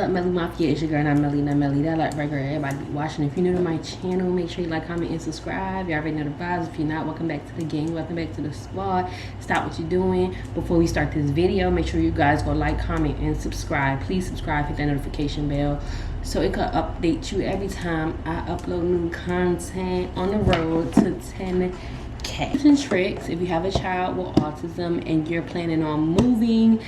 up, MellyMafia? It's your girl, Nimelly. That like regular everybody be watching. If you're new to my channel, make sure you like, comment, and subscribe. You already know the vibes. If you're not, welcome back to the gang. Welcome back to the squad. Stop what you're doing. Before we start this video, make sure you guys go like, comment, and subscribe. Please subscribe, hit that notification bell so it can update you every time I upload new content on the road to 10K. Tips and tricks if you have a child with autism and you're planning on moving,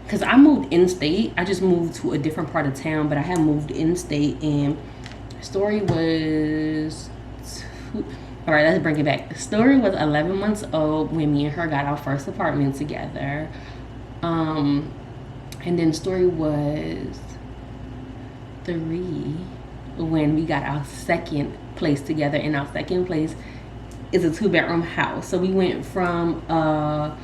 because I moved in-state. I just moved to a different part of town, but I have moved in-state, and story was all right, let's bring it back. Story was 11 months old when me and her got our first apartment together, and then Story was 3 when we got our second place together, and our second place is a 2-bedroom house. So we went from a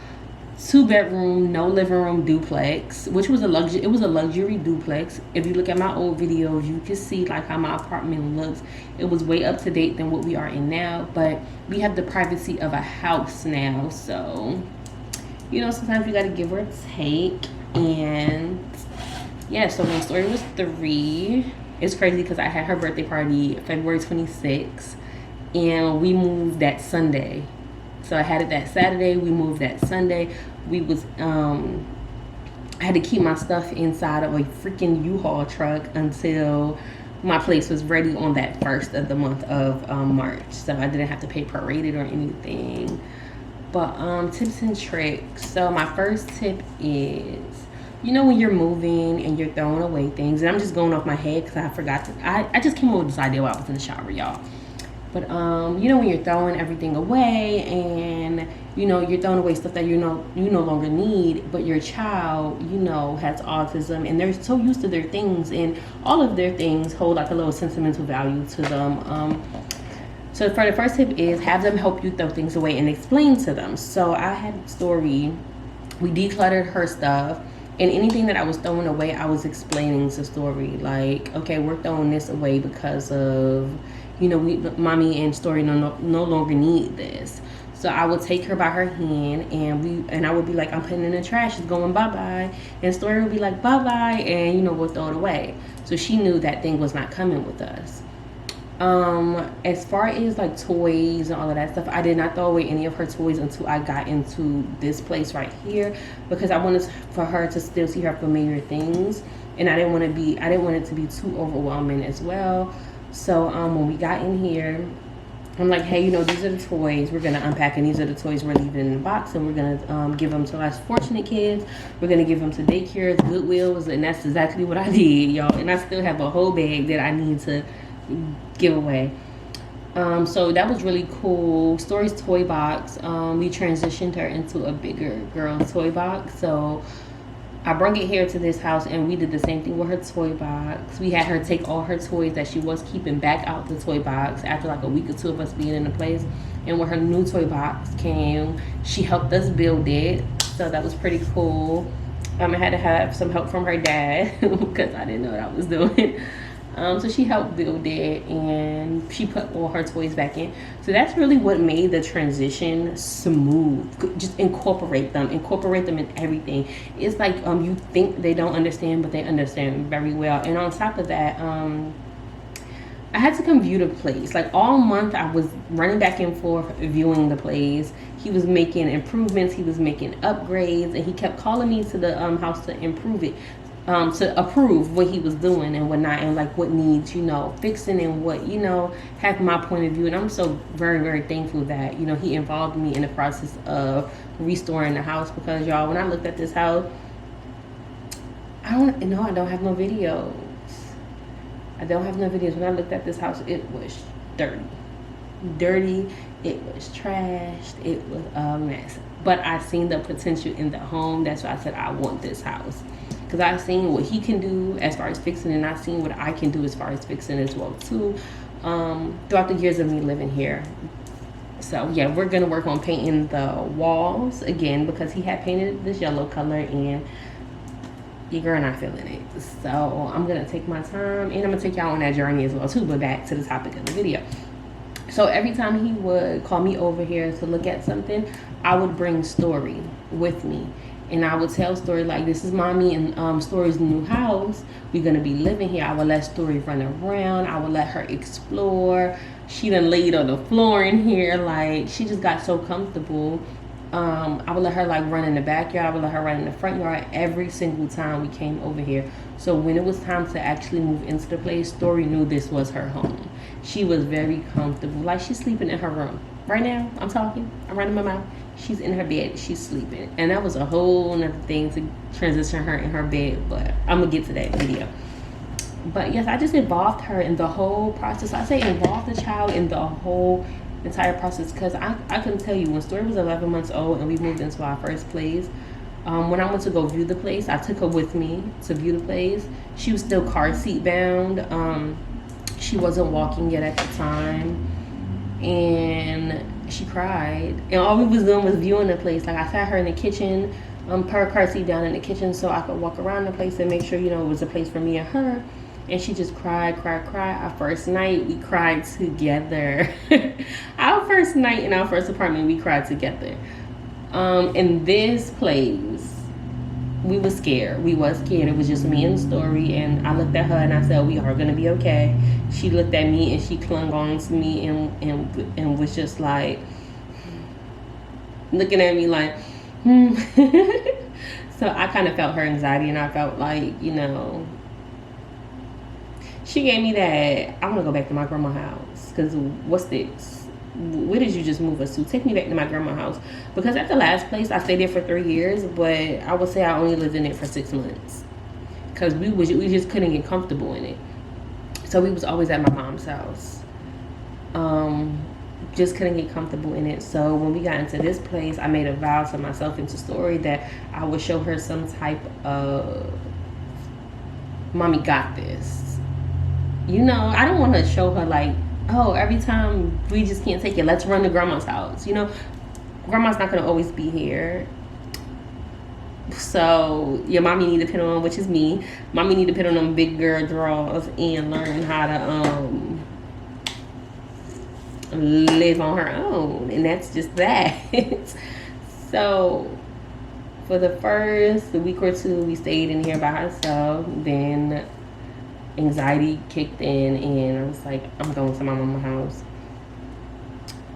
2-bedroom, no living room duplex, which was a luxury. It was a luxury duplex. If you look at my old videos, you can see like how my apartment looks. It was way up to date than what we are in now, but we have the privacy of a house now. So, you know, sometimes you got to give or take. And yeah, so when Story was 3, it's crazy because I had her birthday party February 26th, and we moved that Sunday. So I had it that Saturday, we moved that Sunday. We was I had to keep my stuff inside of a freaking U-Haul truck until my place was ready on that first of the month of March. So I didn't have to pay prorated or anything. But tips and tricks. So my first tip is, you know, when you're moving and you're throwing away things, and I'm just going off my head because I forgot to, I just came up with this idea while I was in the shower, y'all. But, you know, when you're throwing everything away and, you know, you're throwing away stuff that you no longer need, but your child, you know, has autism and they're so used to their things, and all of their things hold like a little sentimental value to them. So for the first tip is have them help you throw things away and explain to them. So I had Story, we decluttered her stuff, and anything that I was throwing away, I was explaining to Story, like, okay, we're throwing this away because of, you know, mommy and Story no longer need this. So I would take her by her hand, and I would be like, I'm putting it in the trash, it's going bye-bye. And Story would be like, bye-bye, and, you know, we'll throw it away. So she knew that thing was not coming with us. As far as like toys and all of that stuff, I did not throw away any of her toys until I got into this place right here, because I wanted for her to still see her familiar things, and I didn't want it to be too overwhelming as well. So when we got in here, I'm like, hey, you know, these are the toys we're gonna unpack, and these are the toys we're leaving in the box, and we're gonna give them to less fortunate kids. We're gonna give them to daycares, Goodwills, and that's exactly what I did, y'all. And I still have a whole bag that I need to give away. So that was really cool. Story's toy box, we transitioned her into a bigger girl toy box. So I brought it here to this house, and we did the same thing with her toy box. We had her take all her toys that she was keeping back out the toy box after like a week or 2 of us being in the place. And when her new toy box came, she helped us build it. So that was pretty cool. I had to have some help from her dad because I didn't know what I was doing. So she helped build it, and she put all her toys back in. So that's really what made the transition smooth. Just incorporate them in everything. It's like you think they don't understand, but they understand very well. And on top of that, I had to come view the place. Like all month I was running back and forth viewing the place. He was making improvements, he was making upgrades, and he kept calling me to the house to improve it. To approve what he was doing and whatnot, and like what needs, you know, fixing, and what, you know, have my point of view. And I'm so very, very thankful that, you know, he involved me in the process of restoring the house, because y'all, when I looked at this house, I don't have no videos. When I looked at this house, it was dirty, it was trashed, it was a mess. But I seen the potential in the home. That's why I said I want this house, because I've seen what he can do as far as fixing, and I've seen what I can do as far as fixing as well too, throughout the years of me living here. So yeah, we're gonna work on painting the walls again, because he had painted this yellow color and your girl not feeling it. So I'm gonna take my time, and I'm gonna take y'all on that journey as well too. But back to the topic of the video. So every time he would call me over here to look at something, I would bring Story with me. And I would tell Story like, this is mommy and Story's new house. We're gonna be living here. I would let Story run around. I would let her explore. She done laid on the floor in here. Like, she just got so comfortable. I would let her like run in the backyard. I would let her run in the front yard every single time we came over here. So when it was time to actually move into the place, Story knew this was her home. She was very comfortable. Like, she's sleeping in her room. Right now, I'm talking, I'm running my mouth. She's in her bed, she's sleeping. And that was a whole nother thing to transition her in her bed, but I'm gonna get to that video. But yes, I just involved her in the whole process. I say involve the child in the whole entire process, because I can tell you, when Story was 11 months old and we moved into our first place, when I went to go view the place, I took her with me to view the place. She was still car seat bound. She wasn't walking yet at the time. And she cried, and all we was doing was viewing the place. Like, I sat her in the kitchen, put her car seat down in the kitchen so I could walk around the place and make sure, you know, it was a place for me and her. And she just cried. Our first night, we cried together. Our first night in our first apartment, we cried together. In this place, we was scared. It was just me and Story, and I looked at her and I said, we are gonna be okay. She looked at me and she clung on to me and was just like looking at me like, So I kind of felt her anxiety, and I felt like, you know, she gave me that, I want to go back to my grandma's house, because what's this? Where did you just move us to? Take me back to my grandma's house. Because at the last place, I stayed there for 3 years, but I would say I only lived in it for 6 months, because we just couldn't get comfortable in it. So we was always at my mom's house. Just couldn't get comfortable in it. So when we got into this place, I made a vow to myself and to Story that I would show her some type of, mommy got this. You know, I don't want to show her like, oh, every time we just can't take it, let's run to grandma's house. You know, grandma's not going to always be here. So your mommy need to put on, which is me. Mommy need to put on them big girl drawers and learn how to live on her own. And that's just that. So for the first week or two, we stayed in here by herself. Then anxiety kicked in, and I was like, I'm going to my mama's house.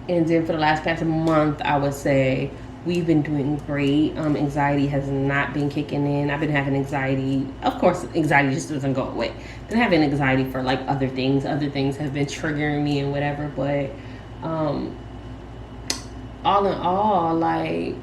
And then for the past month, I would say we've been doing great. Anxiety has not been kicking in. I've been having anxiety. Of course, anxiety just doesn't go away. I've been having anxiety for like other things. Other things have been triggering me and whatever. But all in all, like,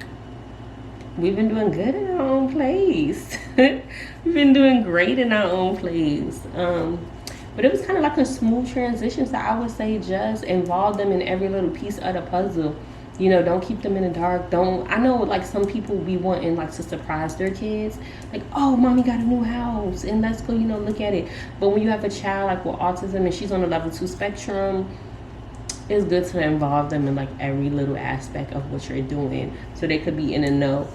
we've been doing good in our own place. We've been doing great in our own place. But it was kind of like a smooth transition. So I would say just involve them in every little piece of the puzzle. You know, don't keep them in the dark. I know like some people be wanting like to surprise their kids. Like, oh, mommy got a new house and let's go, you know, look at it. But when you have a child like with autism and she's on the level 2 spectrum, it's good to involve them in like every little aspect of what you're doing, so they could be in the know.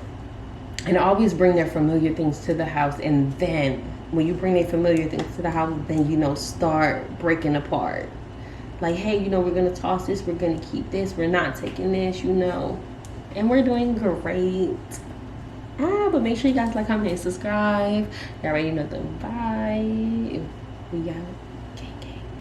And always bring their familiar things to the house. And then when you bring their familiar things to the house, then, you know, start breaking apart. Like, hey, you know, we're going to toss this. We're going to keep this. We're not taking this, you know. And we're doing great. But make sure you guys like, comment, and subscribe. You already know the vibe.